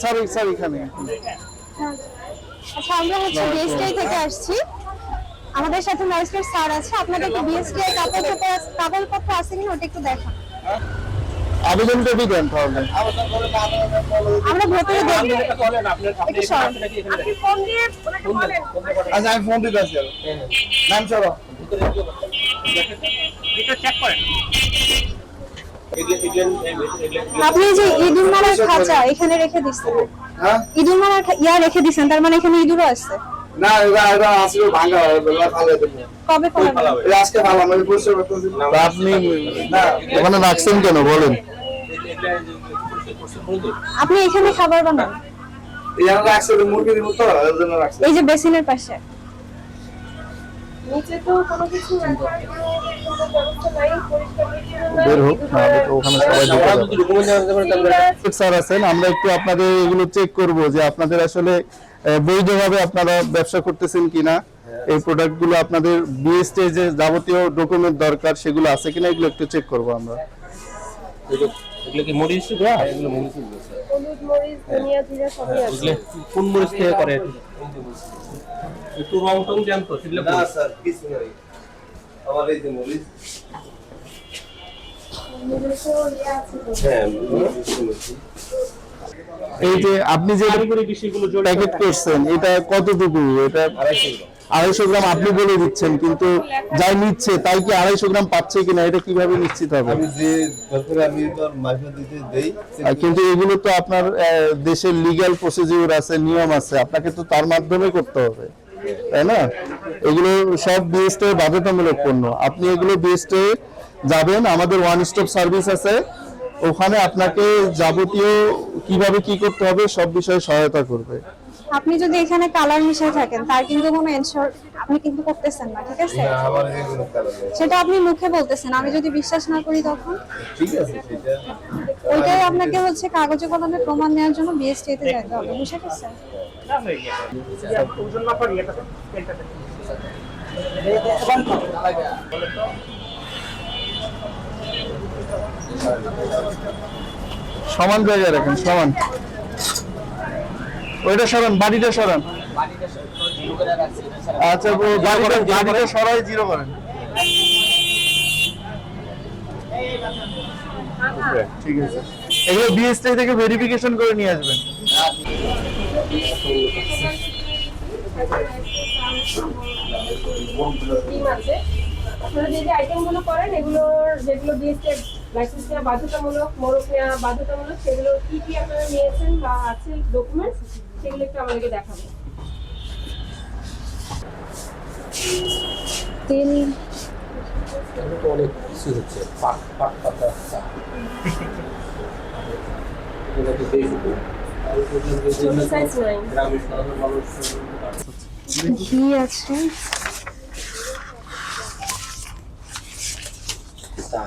Sir এখানে। আচ্ছা, আমরা হচ্ছে বিএসটিআই থেকে আসছি। আমাদের সাথে ম্যাজিস্ট্রেট স্যার আছে। আপনাদের কি বিএসটিআই কাগজপত্র আছে কিনা ওটা একটু দেখান। আবেদন কবি দেন তাহলে। আমরা ভেতরে দেখব। একটু সরেন। আপনি ফোন দিয়ে ওনাকে বলেন। আচ্ছা আমি ফোন দিতে আসি। নাম সরো। এটা চেক করেন। আপনি যে ইঁদুর মারার খাঁচা এখানে রেখে দিচ্ছেন। হ্যাঁ ইঁদুর মারার রেখে দিচ্ছেন, তার মানে এখানে ইঁদুরও আছে। না এটা আসলে ভাঙা ভালো দেব। কবে ফলাবেন? এটা আজকে ভালো আমি পরিষ্কার করতেছি। আপনি না ওখানে রাখছেন কেন বলেন? আপনি এখানে খাবার বানান। এটা রাখছে মুরগি দিব তো এর জন্য রাখছে। এই যে বেসিনের পাশে। নিচে তো কোনো কিছু রাখার কোনো ব্যবস্থা নাই, পরিষ্কার পরিচ্ছন্ন বের হোক না ওখানে সবাই স্যার আছেন, আমরা একটু আপনাদের এগুলো চেক করব যে আপনাদের আসলে বৈধভাবে আপনারা ব্যবসা করতেছেন কিনা, এই প্রোডাক্টগুলো আপনাদের বিএসটি যে যাবতীয় ডকুমেন্ট দরকার সেগুলো আছে কিনা এগুলো একটু চেক করব আমরা। এগুলো কি মরিচ না? এগুলো মরিচ না। হলুদ মরিচ ধনিয়া জিরা সবই আছে। এগুলো কোন মরিচ থেকে করে? একটু রং টং দেন তো সেগুলো। না স্যার কিছু নাই। আমার এই যে মরিচ হ্যাঁ এই যে আপনি যে প্যাকেট করছেন এটা কতটুকু? এটা 250 গ্রাম আপনি বলে দিচ্ছেন, কিন্তু যাই নিচ্ছে তাই কি 250 গ্রাম পাচ্ছে কিনা এটা কিভাবে নিশ্চিত হবে? আমি যে দরকার আমি তো মাইফা দিতে দেই কিন্তু এগুলো তো আপনার দেশের লিগ্যাল প্রসিডিউর আছে, নিয়ম আছে, আপনাকে তো তার মাধ্যমে করতে হবে, তাই না? এগুলো সব বিএসটি বাধ্যতামূলক পণ্য। আপনি এগুলো বিএসটি যাবেন, আমাদের ওয়ান স্টপ সার্ভিস আছে, ওখানে আপনাকে যাবতীয় কিভাবে কি করতে হবে সব বিষয়ে সহায়তা করবে। আপনি যদি এখানে কালার মিশিয়ে থাকেন তার কিন্তু কোনো এনশিওর আপনি কিন্তু করতেছেন না, ঠিক আছে? আমার এগুলো কালার সেটা আপনি মুখে বলতেছেন, আমি যদি বিশ্বাস না করি তখন ঠিক আছে সেটা ওইটাই আপনাকে হচ্ছে কাগজে কলমে প্রমাণ নেওয়ার জন্য বিএসটি তে যেতে হবে, বুঝে গেছেন? না হয়ে গেছে। ওজন না পারি এটা এটা। সমান জায়গায় রাখেন, সমান। ওইটা সরান, বাড়িটা সরান। আচ্ছা বাড়িটা সরাই জিরো করেন। ঠিক আছে, এগুলো বিএসটি থেকে ভেরিফিকেশন করে নিয়ে আসবেন। টিম আছে। আপনারা যে যে আইটেমগুলো করেন এগুলোর যেগুলো বিএসটি লাইসেন্স নেওয়া বাধ্যতামূলক, মোড়ক নেওয়া বাধ্যতামূলক, সেগুলো কি কি আপনারা নিয়েছেন বা আছে ডকুমেন্টস সেগুলো একটু আমাদেরকে দেখাবেন। তেল অনেক কিছু হচ্ছে পাট পাতা এগুলো তো বেশ ছোট সাইজ নাই। গ্রামের সাধারণ মানুষ ঘি আছে। তা